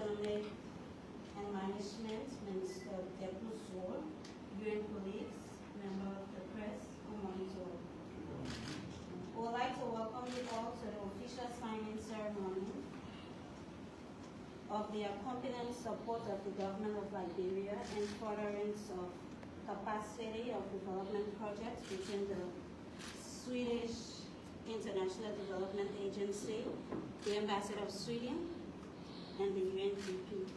Economic and Management, Minister Deputy, UN Police, member of the press, and monitor. We would like to welcome you all to the official signing ceremony of the accompanying support of the Government of Liberia and furtherance of capacity of development projects between the Swedish International Development Agency, the Ambassador of Sweden, and the UNDP.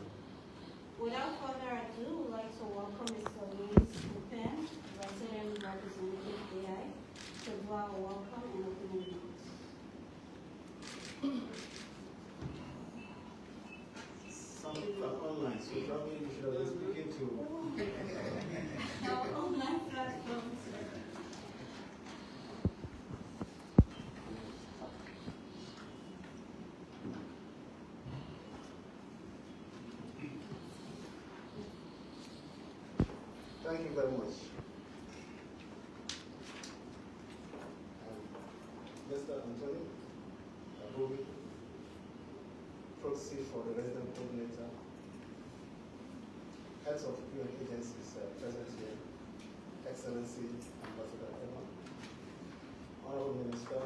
Without further ado, we would like to welcome Mr. Louis Dupin, Resident Representative AI, to do our welcome and opening remarks. Some people are online, so probably we should have been speaking to Our online platforms. Thank you very much. Mr. Antonio Abubi, proxy for the resident coordinator, heads of UN agencies present here, Excellency Ambassador Emma, Honorable Minister,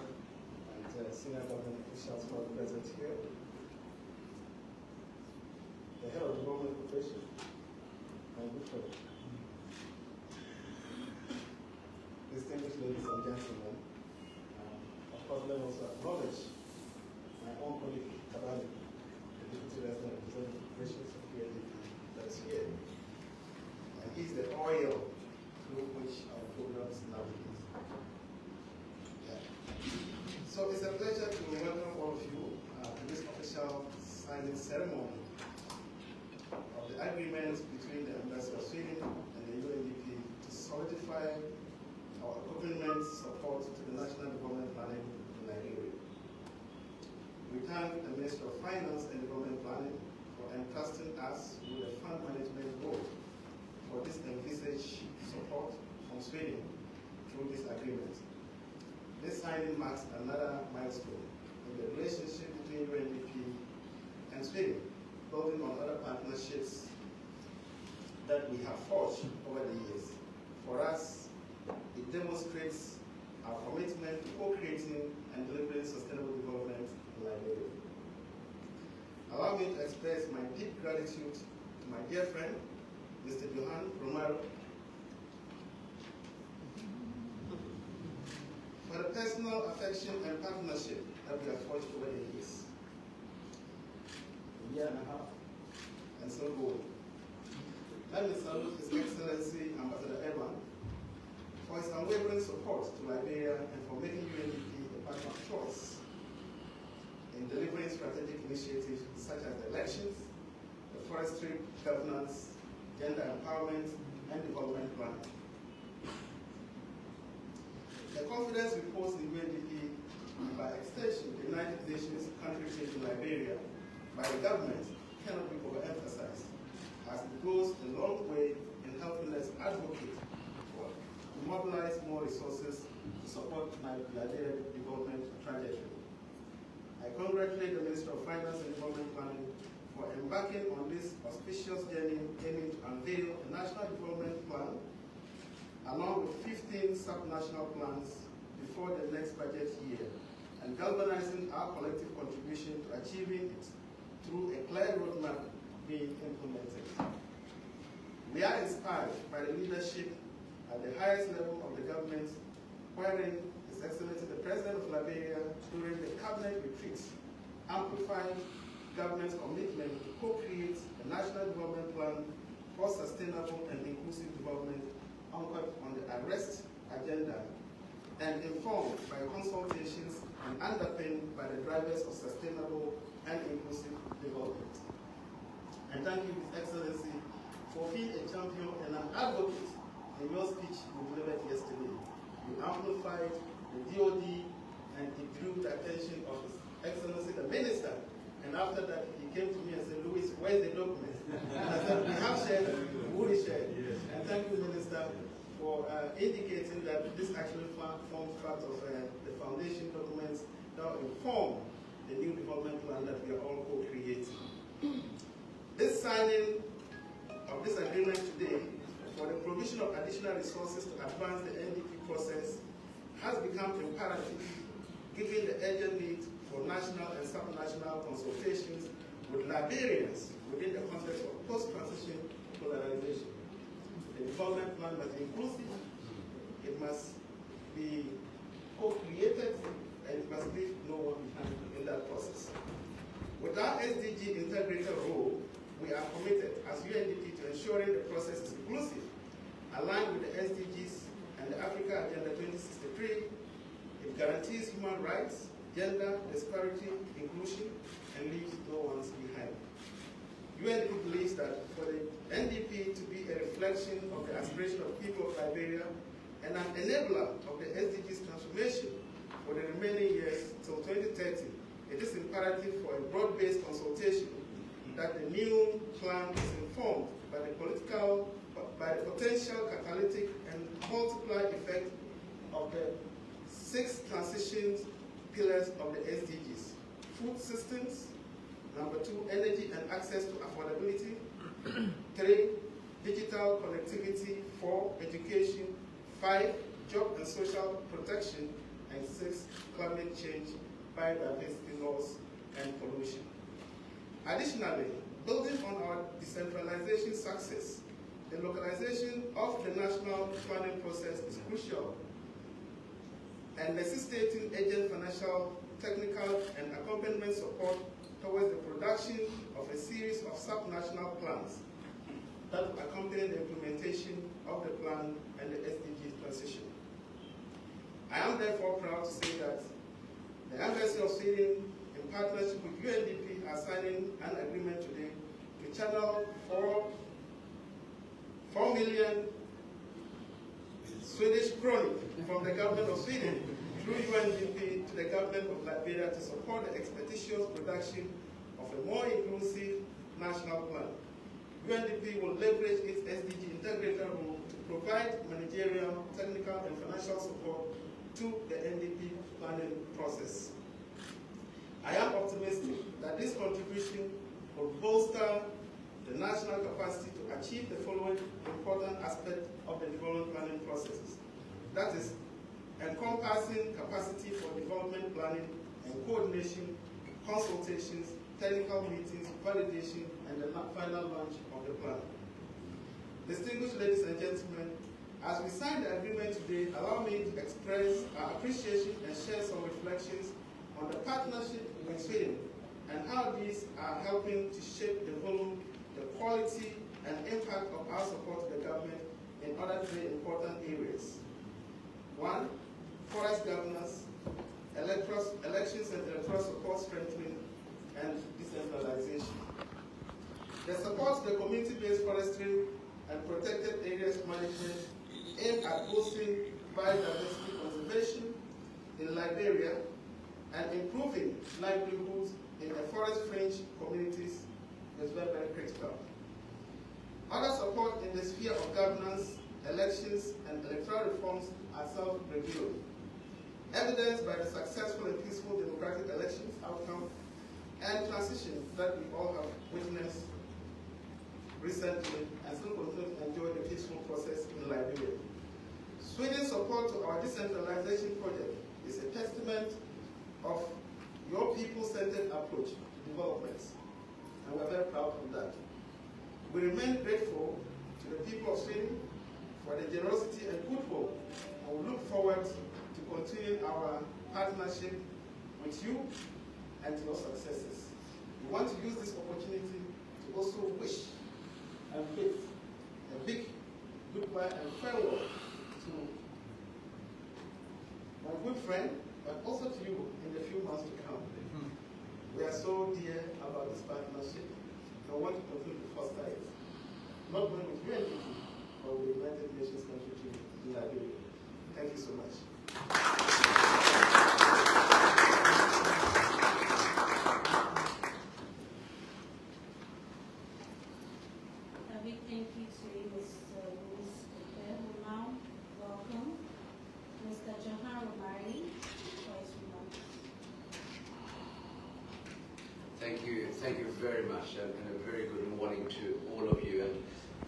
and senior government officials who are present here, the head of the government profession, my good friend. Distinguished ladies and gentlemen, of course, let me also acknowledge my own colleague, Kabali, the Deputy Resident Representative of Operations of UNDP that is here. And he's the oil through which our programs navigate. Yeah. So it's a pleasure to welcome all of you to this official signing ceremony of the agreement between the Embassy of Sweden and the UNDP to solidify our government support to the national development planning in Liberia. We thank the Minister of Finance and Development Planning for entrusting us with the fund management role for this envisaged support from Sweden through this agreement. This signing marks another milestone in the relationship between UNDP and Sweden, building on other partnerships that we have forged over the years. For us, it demonstrates our commitment to co-creating and delivering sustainable development in Liberia. Allow me to express my deep gratitude to my dear friend, Mr. Johan Romero, for the personal affection and partnership that we have forged over the years. A year and a half, and so on. Let me salute His Excellency Ambassador Evan for his unwavering support to Liberia and for making UNDP a partner of choice in delivering strategic initiatives such as the elections, the forestry governance, gender empowerment, and development planning. The confidence reposed in UNDP, and by extension the United Nations country team in Liberia, by the government cannot be overemphasized, as it goes a long way in helping us advocate for mobilize more resources to support Liberia's development trajectory. I congratulate the Minister of Finance and Development Planning for embarking on this auspicious journey aiming to unveil a national development plan along with 15 sub-national plans before the next budget year and galvanizing our collective contribution to achieving it through a clear roadmap being implemented. We are inspired by the leadership at the highest level of the government, wherein His Excellency the President of Liberia during the cabinet retreat amplified government's commitment to co-create a national development plan for sustainable and inclusive development anchored on the arrest agenda and informed by consultations and underpinned by the drivers of sustainable and inclusive development. And thank you, His Excellency, for being a champion and an advocate in your speech you delivered yesterday. You amplified the DOD and it drew the attention of His Excellency the Minister. And after that, he came to me and said, Louis, where's the document? And I said, we have shared, we will share. Yes. And thank you, Minister, for indicating that this actually forms part of the foundation documents that will inform the new development plan that we are all co-creating. This signing of this agreement today for the provision of additional resources to advance the NDP process has become imperative given the urgent need for national and subnational consultations with Liberians within the context of post-transition polarization. The development plan must be inclusive, it must be co-created, and it must leave no one behind in that process. With our SDG integrator role, we are committed as UNDP to ensuring the process is inclusive, aligned with the SDGs and the Africa Agenda 2063. It guarantees human rights, gender, disparity, inclusion, and leaves no one behind. UNDP believes that for the NDP to be a reflection of the aspiration of the people of Liberia and an enabler of the SDGs transformation for the remaining years till 2030, it is imperative for a broad-based consultation that the new plan is informed by the potential catalytic and multiply effect of the 6 transition pillars of the SDGs. Food systems, number 2, energy and access to affordability, 3, digital connectivity, 4, education, 5, job and social protection, and 6, climate change, biodiversity loss, and pollution. Additionally, building on our decentralization success, the localization of the national planning process is crucial, and necessitating urgent financial, technical, and accompaniment support towards the production of a series of subnational plans that will accompany the implementation of the plan and the SDG transition. I am therefore proud to say that the Embassy of Sweden, in partnership with UNDP, are signing an agreement today to channel 4 million Swedish krona from the government of Sweden through UNDP to the government of Liberia to support the expeditious production of a more inclusive national plan. UNDP will leverage its SDG integrator role to provide managerial, technical, and financial support to the NDP planning process. I am optimistic that this contribution will bolster the national capacity to achieve the following important aspects of the development planning processes. That is, encompassing capacity for development planning and coordination, consultations, technical meetings, validation, and the final launch of the plan. Distinguished ladies and gentlemen, as we sign the agreement today, allow me to express our appreciation and share some reflections on the partnership with Sweden and how these are helping to shape the volume, the quality, and impact of our support to the government in other 3 important areas. 1, forest governance, elections and electoral support strengthening, and decentralization. The support to the community-based forestry and protected areas management aimed at boosting biodiversity conservation in Liberia and improving livelihoods in the forest fringe communities is very, very critical. Other support in the sphere of governance, elections, and electoral reforms are self-revealed, evidenced by the successful and peaceful democratic elections outcome and transition that we all have witnessed recently and still continue to enjoy the peaceful process in Liberia. Sweden's support to our decentralization project is a testament of your people-centered approach to development, and we're very proud of that. We remain grateful to the people of Sweden for the generosity and goodwill, and we look forward to continuing our partnership with you and your successes. We want to use this opportunity to also wish and bid a big goodbye and farewell to my good friend, but also to you in the few months to come. We are so dear about this partnership. I want to continue to foster it, not only with UNDP, but with the United Nations country in Liberia. Thank you so much. A big thank you to Mr. Louis who now welcome Mr. Johan Romari for his remarks. Thank you very much, and a very good morning to all of you. And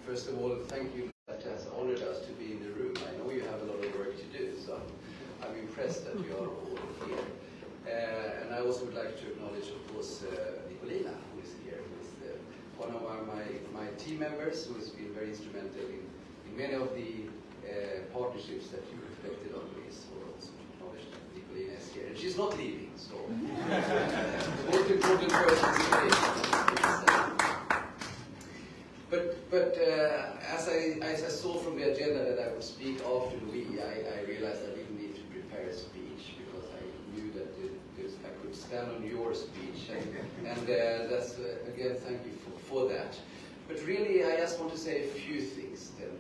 first of all, thank you that has honored us to be in the room. I know you have a lot of work to do, so I'm impressed that you are all here. And I also would like to acknowledge, of course, Nicolina, who is here, who is one of my team members, who has been very instrumental in many of the partnerships that you reflected on, Louise. So also to acknowledge that Nicolina is here. And she's not leaving, so the most important person is But as I saw from the agenda that I would speak after Louis, I realized I didn't need to prepare a speech because I knew that I could stand on your speech, and that's again, thank you for that. But really, I just want to say a few things then,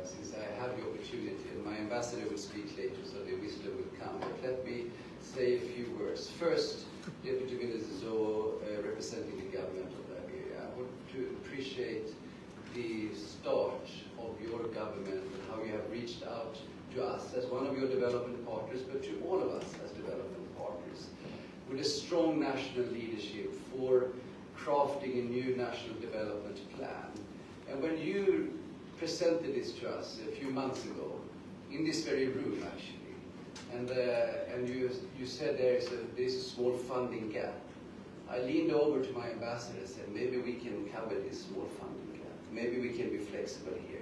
since I have the opportunity, and my ambassador will speak later, so the wisdom will come. But let me say a few words. First, Deputy Minister Zoe, representing the government of Liberia, I want to appreciate the start of your government and how you have reached out to us as one of your development partners, but to all of us as development partners, with a strong national leadership for crafting a new national development plan. And when you presented this to us a few months ago, in this very room actually, and you said there's a small funding gap, I leaned over to my ambassador and said, maybe we can cover this small funding gap. Maybe we can be flexible here.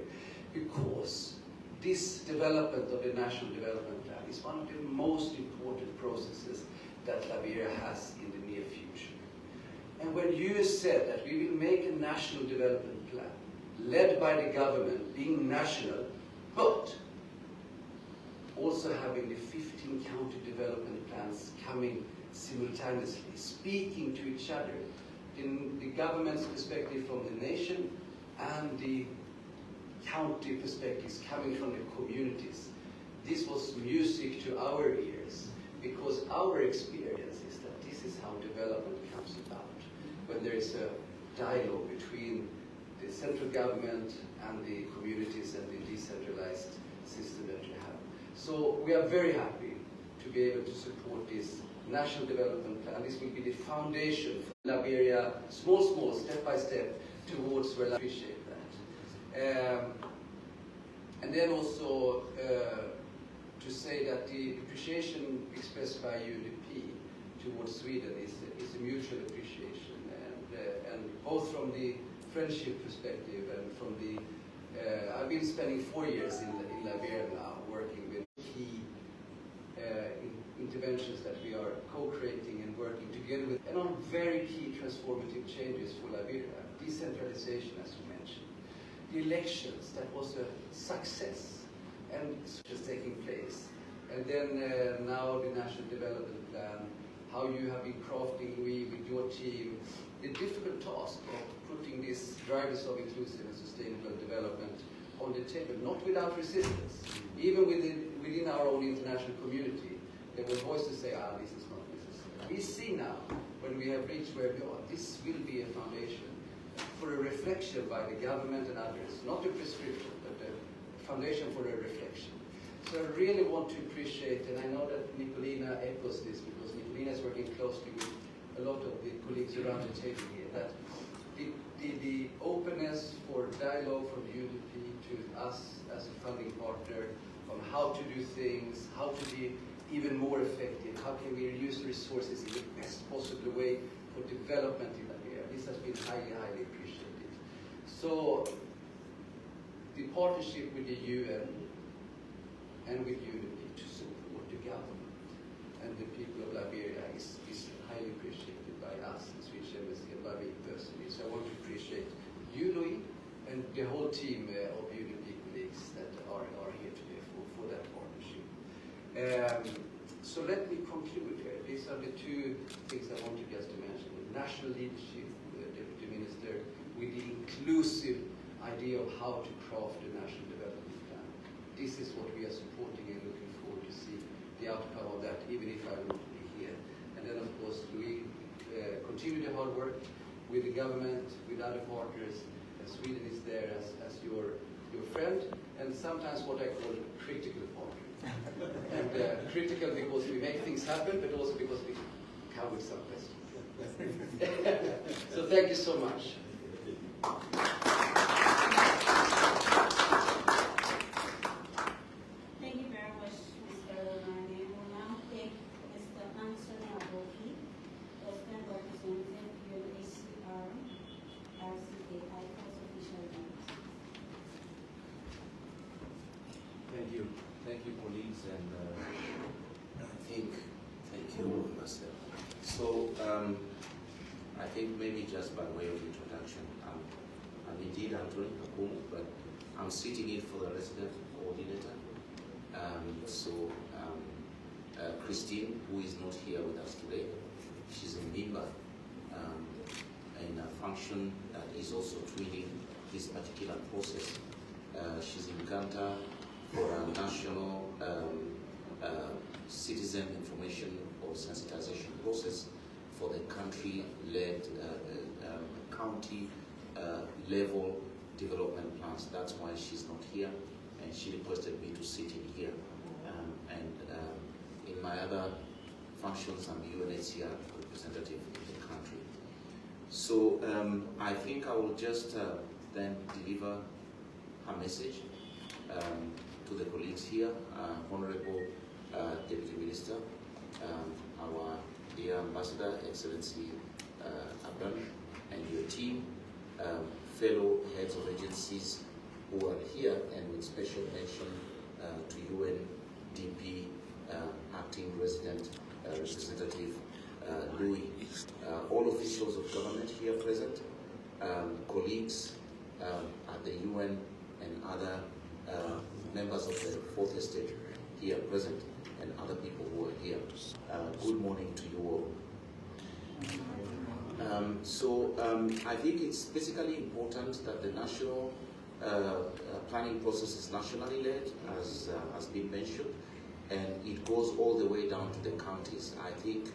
Because this development of the National Development Plan is one of the most important processes that Liberia has in the near future. And when you said that we will make a National Development Plan, led by the government, being national, but also having the 15 county development plans coming simultaneously, speaking to each other in the government's perspective from the nation and the county perspectives coming from the communities. This was music to our ears, because our experience is that this is how development comes about, when there is a dialogue between the central government and the communities and the decentralized system that you have. So we are very happy to be able to support this National Development Plan. This will be the foundation for Liberia, small, step by step, towards where I appreciate that. And then also to say that the appreciation expressed by UNDP towards Sweden is a mutual appreciation, and both from the friendship perspective and from the I've been spending 4 years in Liberia now, working with key interventions that we are co-creating and working together with, and on very key transformative changes for Liberia. Decentralization, as you mentioned. The elections, that was a success, and is taking place. And then now the National Development Plan, how you have been crafting with your team, the difficult task of putting these drivers of inclusive and sustainable development on the table, not without resistance. Even within our own international community, there were voices say, this is not necessary. We see now, when we have reached where we are, this will be a foundation for a reflection by the government and others, not a prescription, but a foundation for a reflection. So I really want to appreciate, and I know that Nicolina echoes this, because Nicolina is working closely with a lot of the colleagues around the table here, that the openness for dialogue from UNDP to us as a funding partner on how to do things, how to be even more effective, how can we use resources in the best possible way for development in Liberia. This has been highly, highly appreciated. So the partnership with the UN and with UNDP to support the government and the people of Liberia is highly appreciated by us, the Swedish Embassy, and by me personally. So I want to appreciate you, Louis, and the whole team of UNDP colleagues that are here today for that partnership. So let me conclude here. These are the two things I want to just to mention. The national leadership, the Deputy Minister, with the inclusive idea of how to craft a national development plan. This is what we are supporting and looking forward to see the outcome of that, even if I will not be here. And then, of course, Louis, continue the hard work with the government, with other partners. Sweden is there as your friend, and sometimes what I call critical partner. And critical because we make things happen, but also because we come with some questions. So thank you so much. Thank you very much, Mr. Romani. We'll now take Mr. Anthony Aboki, President Representative, UNHCR, as the IFOS official guest. Thank you, colleagues, and thank you, Marcel. So, I think maybe just by way of introduction, I'm indeed Anthony Akumu, but I'm sitting in for the resident coordinator. Christine, who is not here with us today, she's a member in a function that is also twinning this particular process. She's in Uganda for a national citizen information or sensitization process for the country-led county level development plans. That's why she's not here, and she requested me to sit in here. In my other functions, I'm UNHCR representative in the country. So I think I will just then deliver her message to the colleagues here. Honorable Deputy Minister, our dear Ambassador, Excellency Abram, and your team, fellow heads of agencies who are here, and with special mention to UNDP Acting Resident Representative Louis, all officials of government here present, colleagues at the UN and other members of the Fourth Estate here present, and other people who are here. Good morning to you all. I think it's basically important that the national planning process is nationally led, as has been mentioned, and it goes all the way down to the counties. I think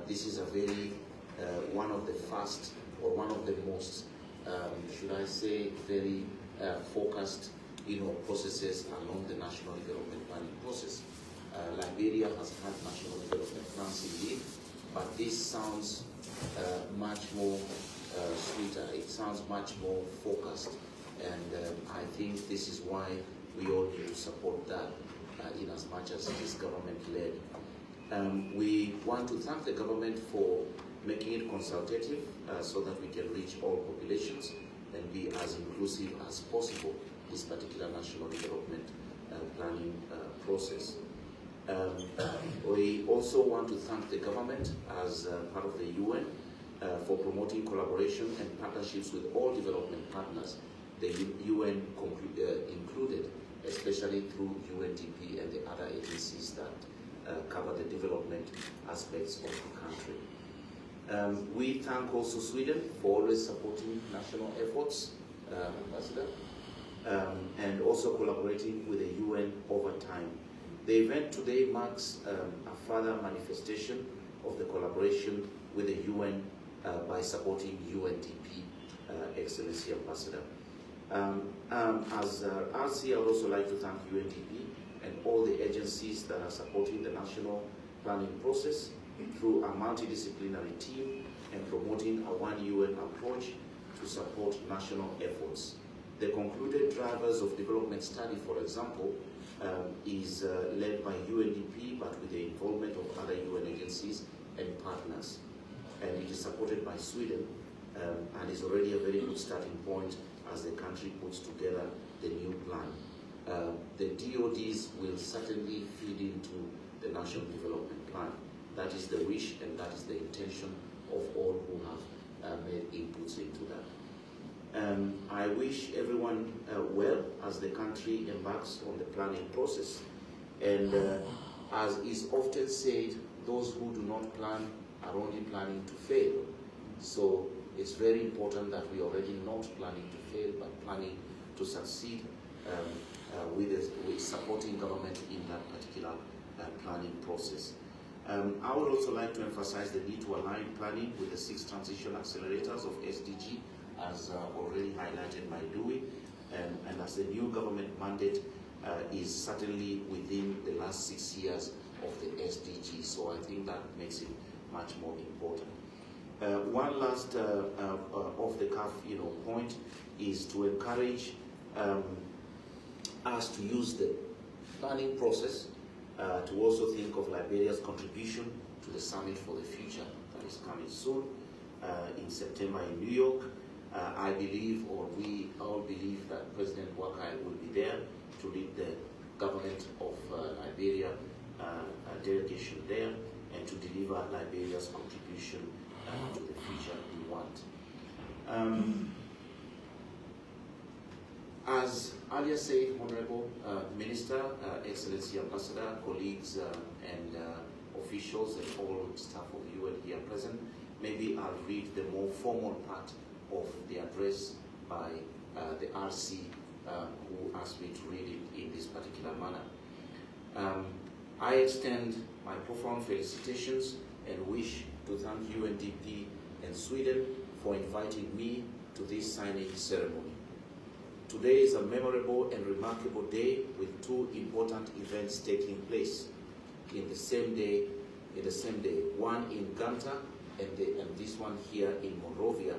this is a very, one of the first, or one of the most, should I say, very focused, processes along the national development planning process. Liberia has had national development plans indeed, but this sounds much more sweeter. It sounds much more focused, and I think this is why we all need to support that in as much as it is government-led. We want to thank the government for making it consultative so that we can reach all populations and be as inclusive as possible this particular national development planning process. We also want to thank the government as part of the UN for promoting collaboration and partnerships with all development partners, the UN included, especially through UNDP and the other agencies that cover the development aspects of the country. We thank also Sweden for always supporting national efforts, Ambassador, and also collaborating with the UN over time. The event today marks a further manifestation of the collaboration with the UN by supporting UNDP, Excellency Ambassador. As RC, I would also like to thank UNDP and all the agencies that are supporting the national planning process through a multidisciplinary team and promoting a one UN approach to support national efforts. The concluded drivers of development study, for example, is led by UNDP, but with the involvement of other UN agencies and partners. And it is supported by Sweden, and is already a very good starting point as the country puts together the new plan. The DODs will certainly feed into the National Development Plan. That is the wish and that is the intention of all who have made inputs into that. I wish everyone well as the country embarks on the planning process. And as is often said, those who do not plan are only planning to fail. So it's very important that we are already not planning to fail, but planning to succeed with supporting government in that particular planning process. I would also like to emphasize the need to align planning with the 6 transition accelerators of SDG, as already highlighted by Louis, and as the new government mandate is certainly within the last 6 years of the SDG. So I think that makes it much more important. One last off-the-cuff, point is to encourage us to use the planning process to also think of Liberia's contribution to the Summit for the Future that is coming soon in September in New York. I believe, or we all believe, that President Wakai will be there to lead the government of Liberia delegation there and to deliver Liberia's contribution to the future we want. As earlier said, Honorable Minister, Excellency Ambassador, colleagues and officials and all staff of the UN here present, maybe I'll read the more formal part of the address by the RC who asked me to read it in this particular manner. I extend my profound felicitations and wish to thank UNDP and Sweden for inviting me to this signing ceremony. Today is a memorable and remarkable day with two important events taking place in the same day, one in Ganta and this one here in Monrovia,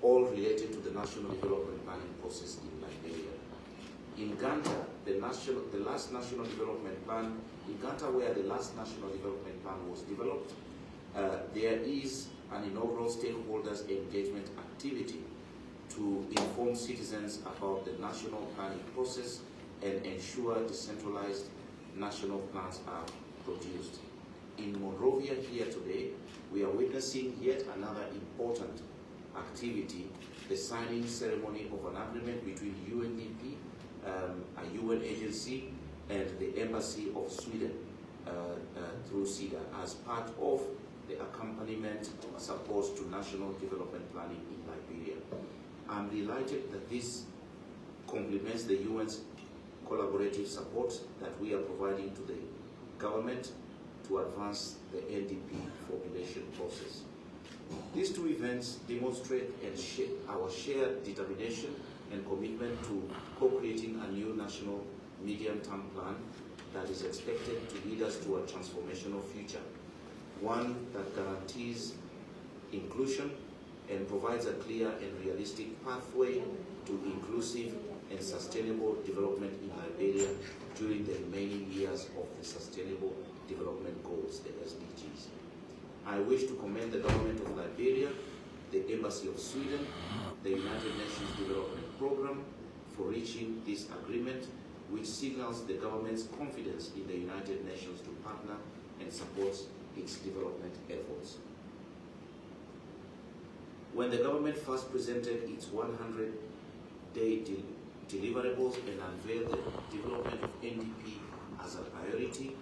all related to the National Development Planning process in Liberia. In Ganta, the last National Development Plan, in Ganta where the last National Development Plan was developed, there is an inaugural stakeholders engagement activity to inform citizens about the national planning process and ensure decentralized national plans are produced. In Monrovia here today, we are witnessing yet another important activity, the signing ceremony of an agreement between UNDP, a UN agency, and the Embassy of Sweden through SIDA as part of the accompaniment support to national development planning in Liberia. I'm delighted that this complements the UN's collaborative support that we are providing to the government to advance the NDP formulation process. These two events demonstrate our shared determination and commitment to co-creating a new national medium-term plan that is expected to lead us to a transformational future, one that guarantees inclusion and provides a clear and realistic pathway to inclusive and sustainable development in Liberia during the remaining years of the Sustainable Development Goals, the SDGs. I wish to commend the government of Liberia, the Embassy of Sweden, the United Nations Development Programme for reaching this agreement, which signals the government's confidence in the United Nations to partner and support its development efforts. When the government first presented its 100-day deliverables and unveiled the development of NDP as a priority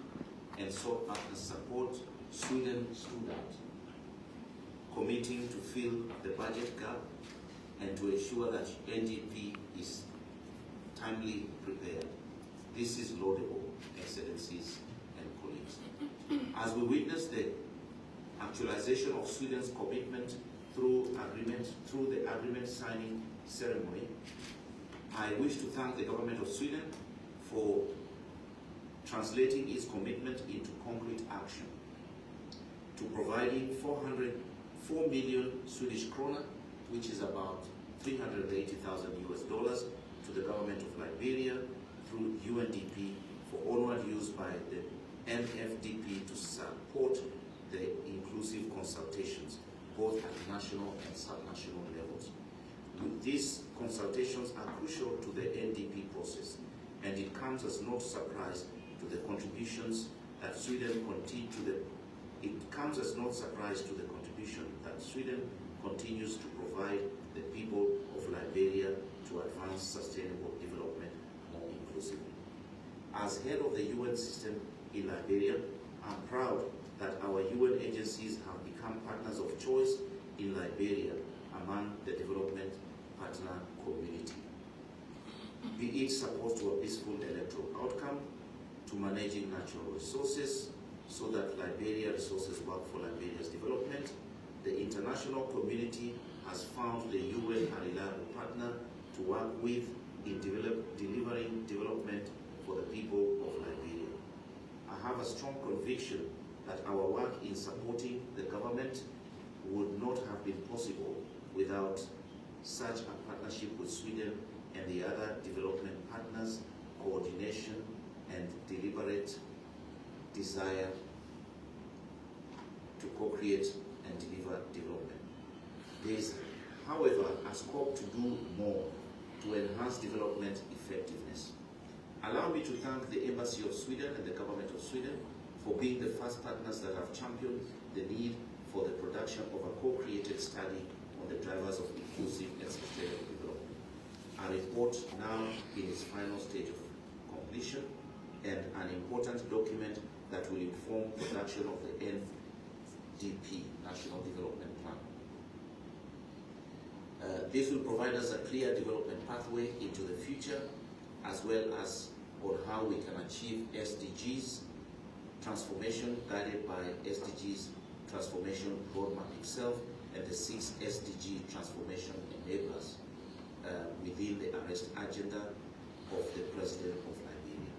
and sought partner support, Sweden stood out, committing to fill the budget gap and to ensure that NDP is timely prepared. This is laudable, Excellencies and colleagues. As we witness the actualization of Sweden's commitment through the agreement signing ceremony, I wish to thank the government of Sweden for translating its commitment into concrete action, to providing 4 million Swedish krona, which is about $380,000 to the government of Liberia through UNDP for onward use by the NFDP to support the inclusive consultations, both at national and subnational levels. These consultations are crucial to the NDP process, and it comes as no surprise to the contributions that Sweden continues to provide the people of Liberia to advance sustainable development more inclusively. As head of the UN system in Liberia, I'm proud that our UN agencies have become partners of choice in Liberia among the development partner community. Be it support to a peaceful electoral outcome, to managing natural resources so that Liberia resources work for Liberia's development, the international community has found the UN a reliable partner to work with in delivering development for the people of Liberia. I have a strong conviction that our work in supporting the government would not have been possible without such a partnership with Sweden and the other development partners, coordination and deliberate desire to co-create and deliver development. There is, however, a scope to do more to enhance development effectiveness. Allow me to thank the Embassy of Sweden and the Government of Sweden for being the first partners that have championed the need for the production of a co-created study on the drivers of inclusive and sustainable development. A report now in its final stage of completion and an important document that will inform production of the UNDP, National Development Plan. This will provide us a clear development pathway into the future, as well as on how we can achieve SDGs transformation guided by SDGs transformation roadmap itself and the 6 SDG transformation enablers within the arrest agenda of the President of Liberia.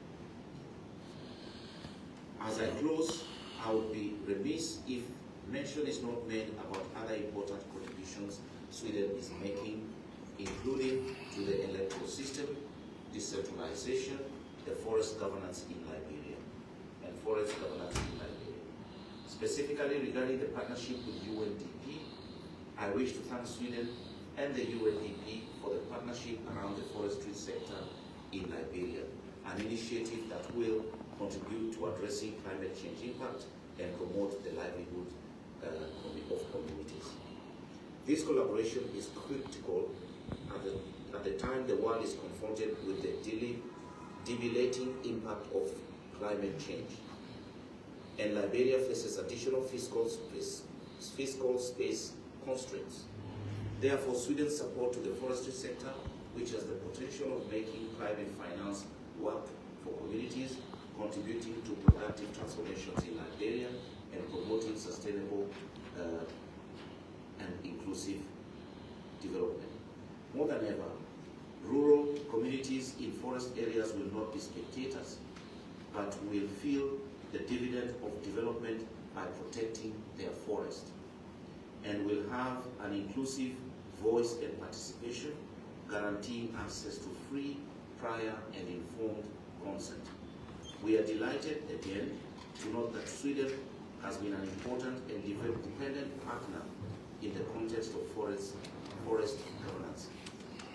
As I close, I would be remiss if mention is not made about other important contributions Sweden is making, including to the electoral system, decentralization, the forest governance in Liberia, and forest governance in Liberia. Specifically regarding the partnership with UNDP, I wish to thank Sweden and the UNDP for the partnership around the forestry sector in Liberia, an initiative that will contribute to addressing climate change impact and promote the livelihood of communities. This collaboration is critical at the time the world is confronted with the debilitating impact of climate change, and Liberia faces additional fiscal space constraints. Therefore, Sweden's support to the forestry sector, which has the potential of making climate finance work for communities, contributing to productive transformations in Liberia, and promoting sustainable and inclusive development. More than ever, rural communities in forest areas will not be spectators, but will feel the dividend of development by protecting their forest, and will have an inclusive voice and participation, guaranteeing access to free, prior, and informed consent. We are delighted again to note that Sweden has been an important and dependent partner in the context of forest governance.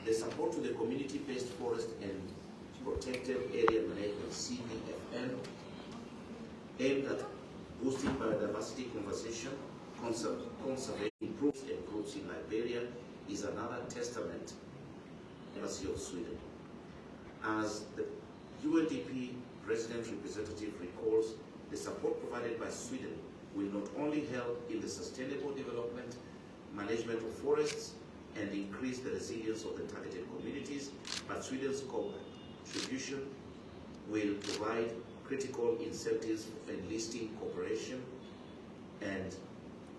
The support to the community-based forest and protected area management (CPFM) aimed at boosting biodiversity conservation improves in Liberia is another testament to the Embassy of Sweden. As the UNDP resident representative recalls, the support provided by Sweden will not only help in the sustainable development, management of forests, and increase the resilience of the targeted communities, but Sweden's contribution will provide critical incentives for enlisting cooperation and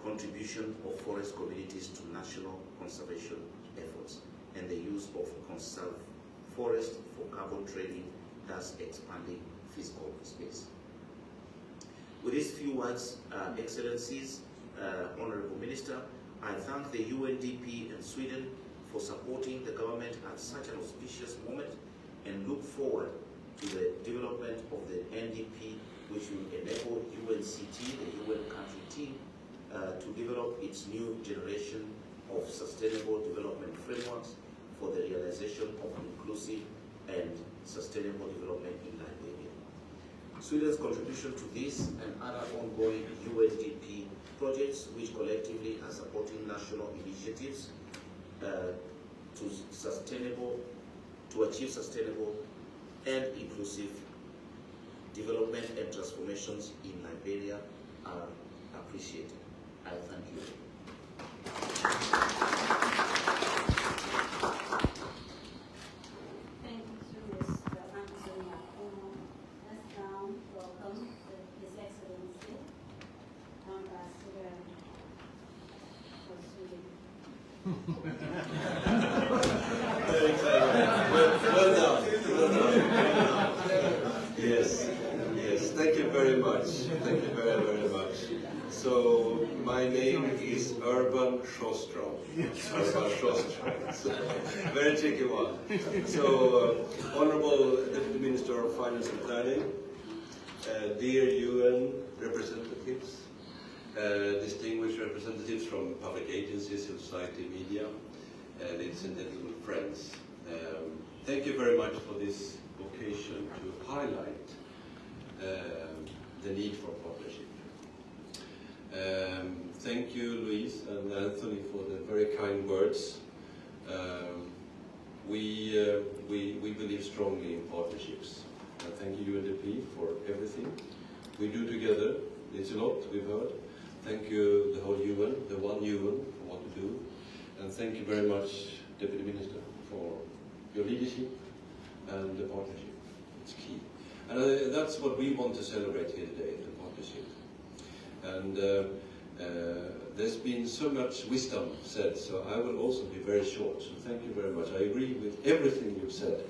contribution of forest communities to national conservation efforts and the use of conserved forest for carbon trading, thus expanding fiscal space. With these few words, Excellencies, Honorable Minister, I thank the UNDP and Sweden for supporting the government at such an auspicious moment and look forward to the development of the NDP, which will enable UNCT, the UN country team, to develop its new generation of sustainable development frameworks for the realization of inclusive and sustainable development in Liberia. Sweden's contribution to this and other ongoing UNDP projects, which collectively are supporting national initiatives to achieve sustainable and inclusive development and transformations in Liberia, are appreciated. I thank you. Thank you to Mr. Anthony Akumu. Let's now welcome His Excellency, Ambassador for Sweden. Well done. Yes. Thank you very much. Thank you very, very much. So my name is Urban Sjostrom. Urban Sjostrom. So, very tricky one. So, Honorable Deputy Minister of Finance and Planning, dear UN representatives, distinguished representatives from public agencies, civil society, media, ladies and gentlemen, friends. Thank you very much for this occasion to highlight the need for partnership. Thank you, Louise and Anthony, for the very kind words. We believe strongly in partnerships. Thank you, UNDP, for everything we do together. It's a lot, we've heard. Thank you, the whole UN, the one UN, for what to do. And thank you very much, Deputy Minister, for your leadership and the partnership. It's key. And that's what we want to celebrate here today, the partnership. And there's been so much wisdom said, so I will also be very short. So thank you very much. I agree with everything you've said.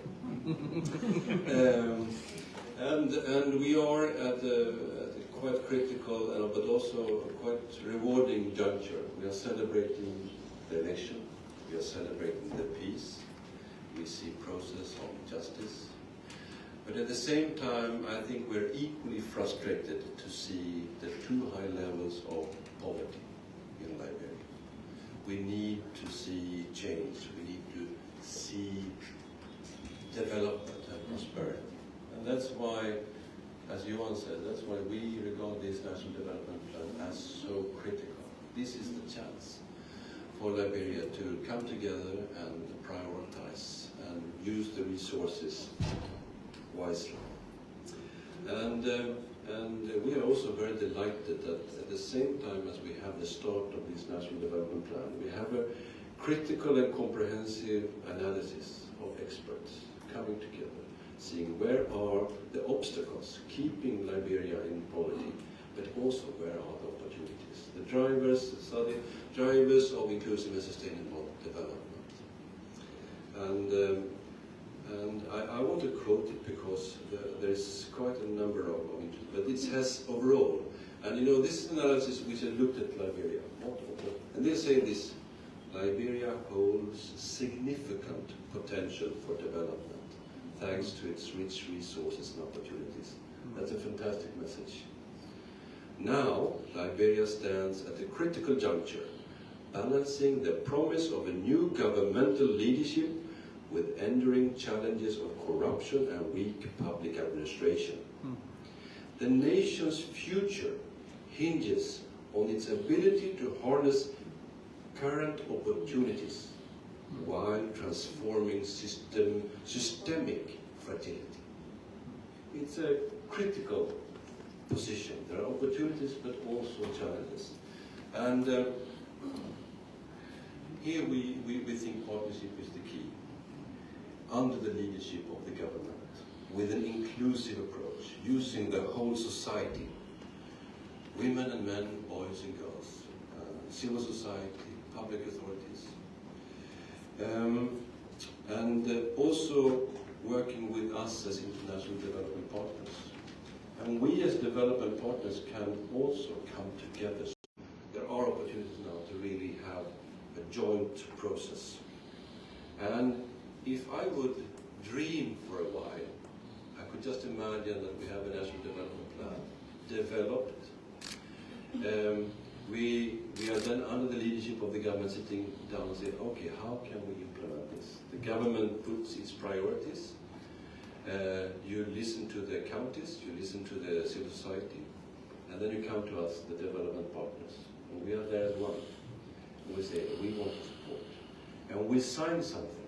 And we are at a quite critical, but also quite rewarding juncture. We are celebrating the election. We are celebrating the peace. We see process of justice. But at the same time, I think we're equally frustrated to see the too high levels of poverty in Liberia. We need to see change. We need to see development and prosperity. And that's why, as Johan said, that's why we regard this National Development Plan as so critical. This is the chance for Liberia to come together and prioritize and use the resources wisely. And we are also very delighted that at the same time as we have the start of this National Development Plan, we have a critical and comprehensive analysis of experts coming together, seeing where are the obstacles keeping Liberia in poverty, but also where are the opportunities, the drivers, the study drivers of inclusive and sustainable development. And I want to quote it because there's quite a number of it, but it says overall, and you know, this is an analysis which has looked at Liberia, and they say this: Liberia holds significant potential for development thanks to its rich resources and opportunities. That's a fantastic message. Now, Liberia stands at a critical juncture, balancing the promise of a new governmental leadership with enduring challenges of corruption and weak public administration. The nation's future hinges on its ability to harness current opportunities while transforming systemic fragility. It's a critical position. There are opportunities, but also challenges. And here we think partnership is the key, under the leadership of the government, with an inclusive approach, using the whole society, women and men, boys and girls, civil society, public authorities, and also working with us as international development partners. And we as development partners can also come together. There are opportunities now to really have a joint process. And if I would dream for a while, I could just imagine that we have a national development plan developed. We are then under the leadership of the government sitting down and saying, okay, how can we implement this? The government puts its priorities. You listen to the counties, you listen to the civil society, and then you come to us, the development partners. And we are there as one. And we say, we want to support. And we sign something.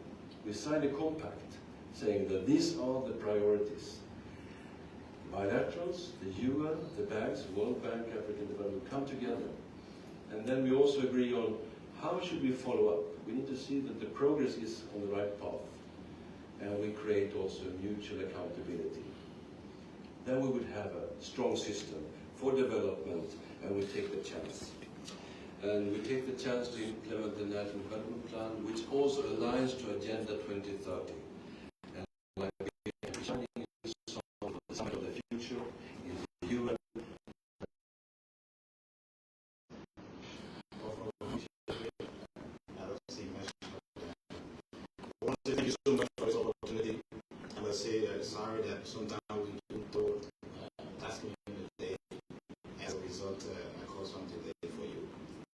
We signed a compact saying that these are the priorities. Bilaterals, the UN, the banks, World Bank, African Development come together. And then we also agree on how should we follow up. We need to see that the progress is on the right path. And we create also mutual accountability. Then we would have a strong system for development, and we take the chance. And we take the chance to implement the National Development Plan, which also aligns to Agenda 2030. And like shining some of the future in the UN want to thank you so much for this opportunity. I must say sorry that sometimes we do thought task me in the day. As a result, I caused some delay for you.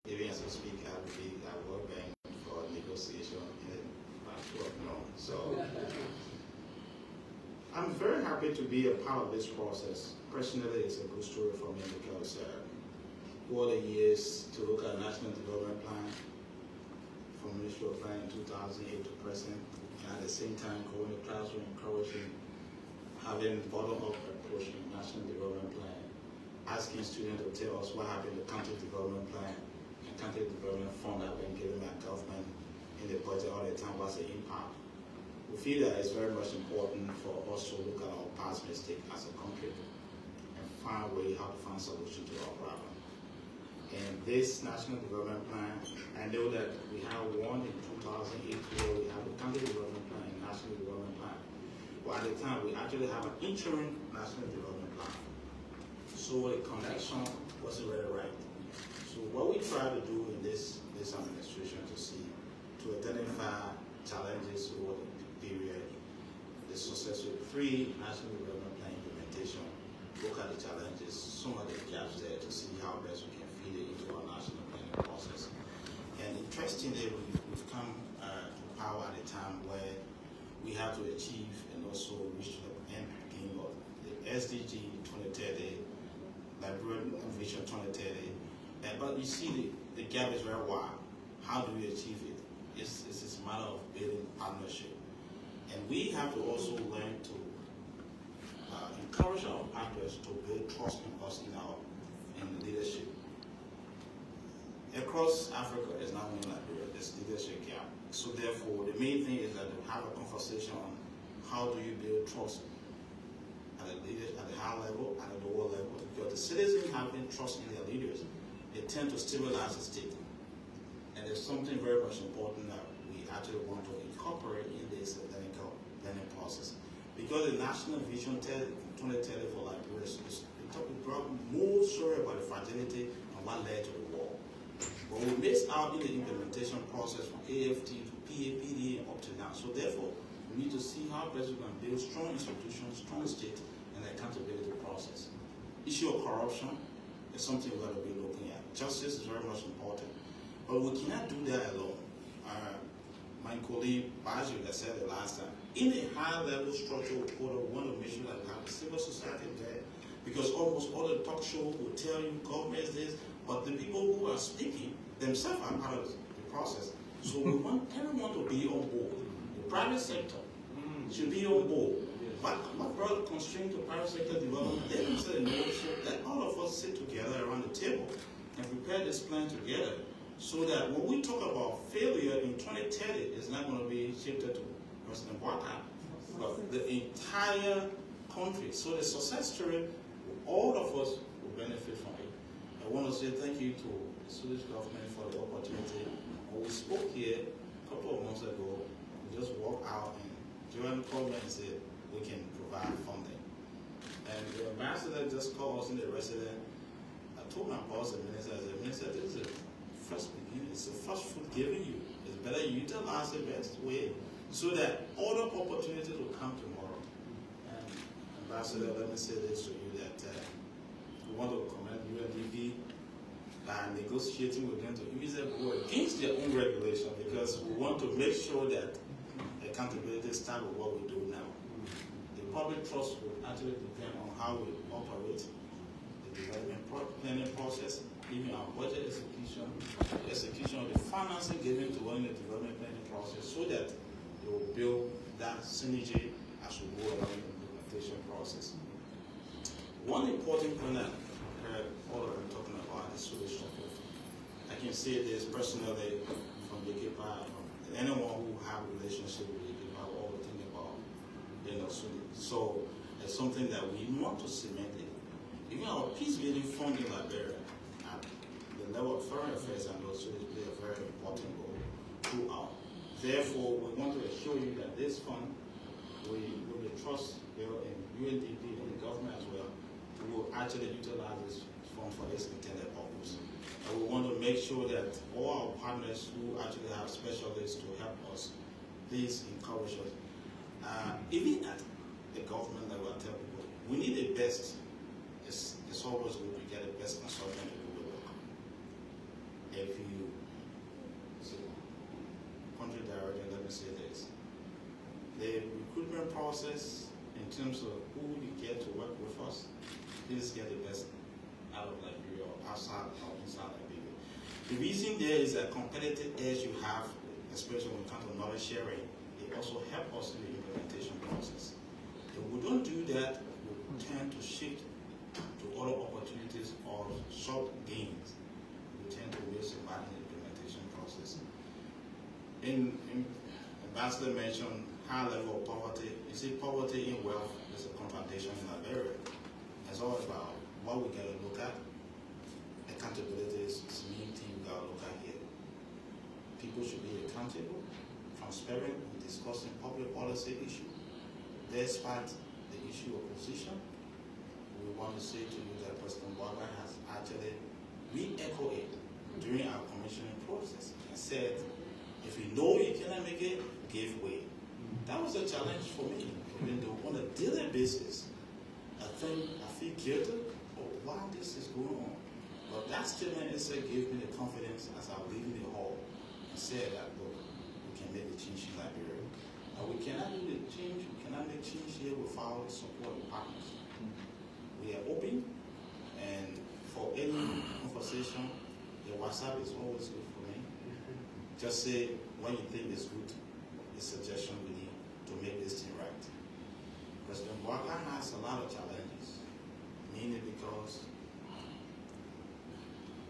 Even as I speak, I will be at World Bank for negotiation in So I'm very happy to be a part of this process. Personally, it's a good story for me because over the years to look at National Development Plan from Ministry of Plan in 2008 to present, and at the same time going to classroom encouraging, having bottom-up approach in National Development Plan, asking students to tell us what happened to Country Development Plan and Country Development Fund that have been given by government in the budget all the time, what's the impact. We feel that it's very much important for us to look at our past mistakes as a country and find a way how to find solution to our problem. And this National Development Plan, I know that we have one in 2008 where we have a Country Development Plan and National Development Plan. But at the time, we actually have an interim National Development Plan. So the connection wasn't really right. So what we try to do in this administration to identify challenges over the period, the successful pre-National Development Plan implementation, look at the challenges, some of the gaps there to see how best we can feed it into our national planning process. And interestingly, we've come to power at a time where we have to achieve and also reach the end game of the SDG 2030, Liberian Vision 2030. But you see the gap is very wide. How do we achieve it? It's a matter of building partnership. And we have to also learn to encourage our partners to build trust in us in leadership. Across Africa, it's not only Liberia, there's leadership gap. So therefore, the main thing is that to have a conversation on how do you build trust at the high level, at the lower level, because the citizens having trust in their leaders, they tend to stabilize the state. And there's something very much important that we actually want to incorporate in this planning process. Because the National Vision 2030 for Liberia is more sorry about the fragility and what led to the war. But we missed out in the implementation process from AFT to PAPD and up to now. So therefore, we need to see how best we can build strong institutions, strong state, and the accountability process. Issue of corruption is something we're going to be looking at. Justice is very much important. But we cannot do that alone. My colleague Bajo that said it last time. In a high-level structure, we want to make sure that we have a civil society there, because almost all the talk shows will tell you government is this, but the people who are speaking themselves are part of the process. So we want everyone to be on board. The private sector should be on board. What brought constraint to private sector development? They themselves know, so let all of us sit together around the table and prepare this plan together, so that when we talk about failure in 2030, it's not going to be shifted to President Ouattara, but the entire country. So the success story, all of us will benefit from it. I want to say thank you to the Swedish government for the opportunity. When we spoke here a couple of months ago, we just walked out and Joanne called me and said, we can provide funding. And the ambassador just called us in the resident. I told my boss, the minister, I said, Minister, this is the first beginning. It's the first food given you. It's better you utilize the best way so that other opportunities will come tomorrow. And Ambassador, let me say this to you, that we want to commend UNDP by negotiating with them to go against their own regulation, because we want to make sure that accountability starts with what we do now. The public trust will actually depend on how we operate the development planning process, even our budget execution, the execution of the financing given to run the development planning process, so that it will build that synergy as we go along the implementation process. One important point that all of them talking about is Swedish support. I can say this personally from Yekipa, from anyone who have a relationship with Yekipa, we all think about Sweden. So it's something that we want to cement it. Even our peace building fund in Liberia, at the level of foreign affairs and also play a very important role throughout. Therefore, we want to assure you that this fund, we trust in UNDP and the government as well, we will actually utilize this fund for its intended purpose. And we want to make sure that all our partners who actually have specialists to help us please encourage us. Even at the government level, I tell people, we need the best. It's always good to get the best consultant to do the work. If you, so, country director, let me say this. The recruitment process, in terms of who you get to work with us, please get the best out of Liberia or outside or inside Liberia. The reason there is a competitive edge you have, especially when it comes to knowledge sharing, it also helps us in the implementation process. If we don't do that, we tend to shift to other opportunities or short gains. We tend to waste a lot in the implementation process. Ambassador mentioned high level of poverty. You see, poverty in wealth is a contradiction in Liberia. It's all about what we got to look at. Accountability is the main thing we got to look at here. People should be accountable, transparent in discussing public policy issues. Despite the issue of position, we want to say to you that President Barbara has actually re-echoed it during our commissioning process and said, if you know you cannot make it, give way. That was a challenge for me. Even though on a daily basis, I feel guilty of why this is going on. But that statement itself gave me the confidence as I was leaving the hall and said that, look, we can make the change in Liberia. And we cannot do the change, we cannot make change here without support and partners. We are open, and for any conversation, the WhatsApp is always good for me. Just say when you think it's good, the suggestion we need to make this thing right. President Bouaka has a lot of challenges, mainly because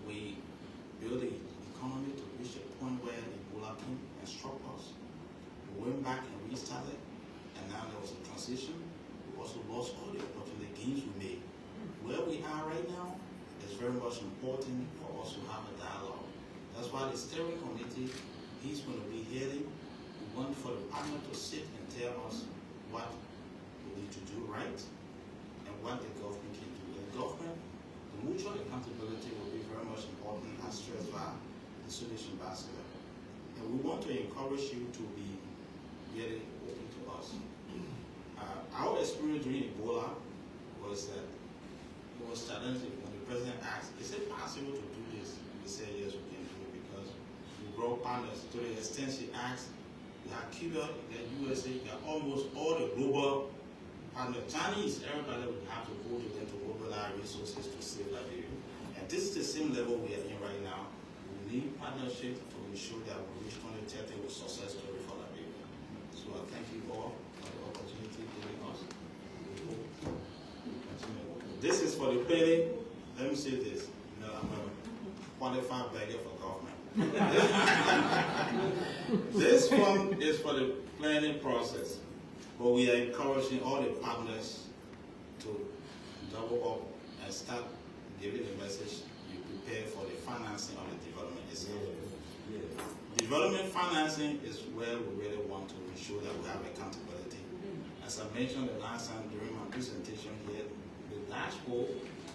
we built the economy to reach a point where Ebola came and struck us. We went back and restarted, and now there was a transition. We also lost all the opportunity gains we made. Where we are right now is very much important for us to have a dialogue. That's why the steering committee, he's going to be hearing. We want for the partner to sit and tell us what we need to do right and what the government can do. The government, the mutual accountability will be very much important, as stressed by the Swedish ambassador. And we want to encourage you to be very open to us. Our experience during Ebola was that it was challenging when the president asked, is it possible to do this? We said, yes, we can do it because we brought partners. To the extent she asked, you got Cuba, you got USA, you got almost all the global partners. Chinese, everybody would have to go to them to mobilize resources to save Liberia. And this is the same level we are in right now. We need partnership to ensure that we reach 2030 with success story for Liberia. So I thank you all for the opportunity given us. We hope to continue. This is for the planning. Let me say this. You know, I'm a qualified beggar for government. This one is for the planning process. But we are encouraging all the partners to double up and start giving the message you prepare for the financing of the development itself. Development financing is where we really want to ensure that we have accountability. As I mentioned the last time during my presentation here, the dashboard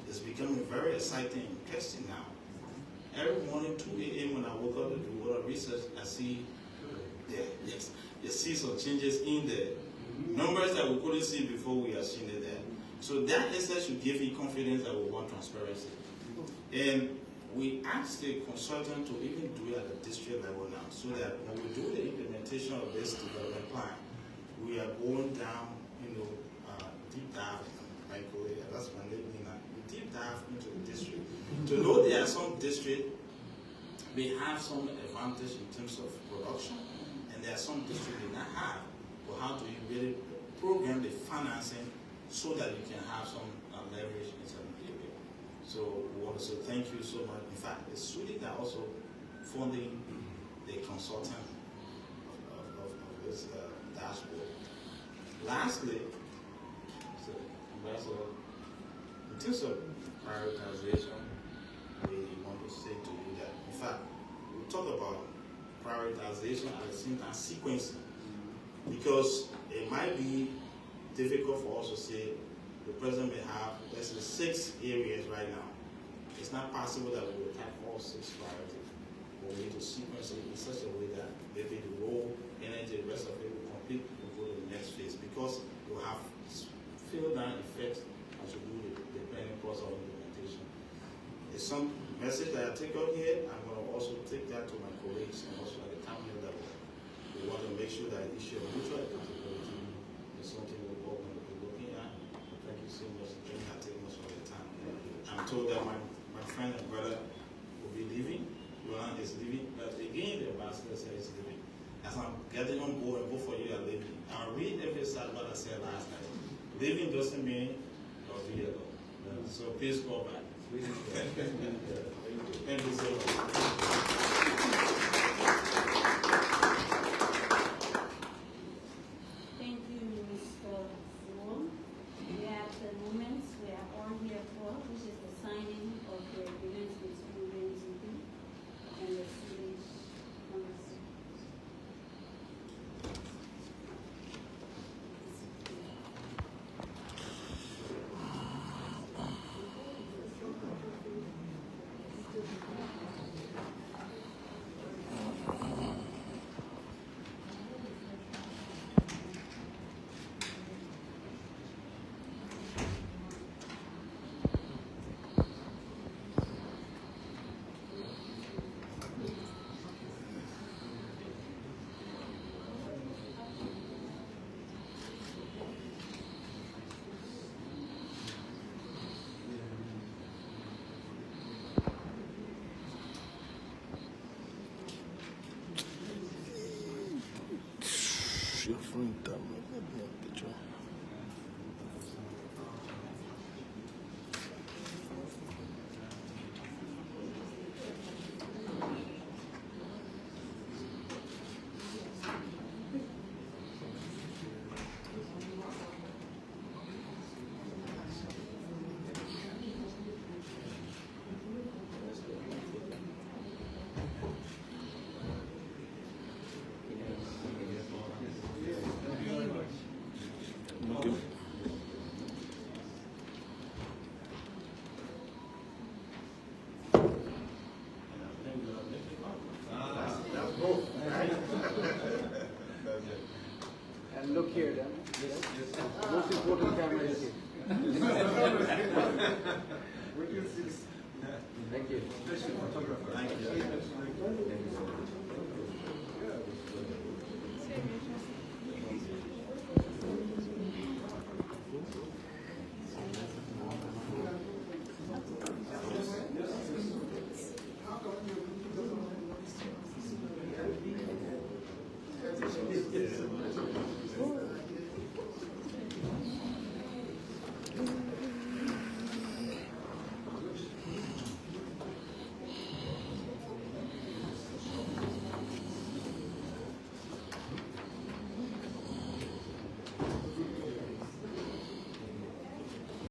is becoming very exciting and interesting now. Every morning, 2 a.m. when I woke up to do a lot of research, I see you see some changes in there. Numbers that we couldn't see before, we are seeing it there. So that exercise should give you confidence that we want transparency. And we asked the consultant to even do it at the district level now, so that when we do the implementation of this development plan, we are going down, deep dive, that's my name, deep dive into the district. To know there are some districts, we have some advantage in terms of production, and there are some districts they not have. But how do you really program the financing so that you can have some leverage in certain area? So we want to say thank you so much. In fact, it's Sweden that also funding the consultant of this dashboard. Lastly, so Ambassador, in terms of prioritization, we want to say to you that, in fact, we talk about prioritization at the same time sequencing, because it might be difficult for us to say the president may have, let's say, 6 areas right now. It's not possible that we will have all 6 priorities. But we need to sequence it in such a way that maybe the road, energy, the rest of because it will have fill-down effects as you do the planning process of implementation. There's some message that I take out here. I'm going to also take that to my colleagues and also at the county level. We want to make sure that issue of mutual accountability is something we're all going to be looking at. Thank you so much. Thank you for taking much of your time. I'm told that my friend and brother will be leaving. Roland is leaving, but again, the ambassador says he's leaving. As I'm getting on board, and both of you are leaving. I'll read every side what I said last night. Leaving doesn't mean you'll be alone. So please go back. Thank you so much. Thank you, Mr. Wong. We have the moments we are all here for, which is the signing of the agreement between UNDP and the Swedish embassy. And look here then. Yes. Most important camera is here. Thank you. Thank you.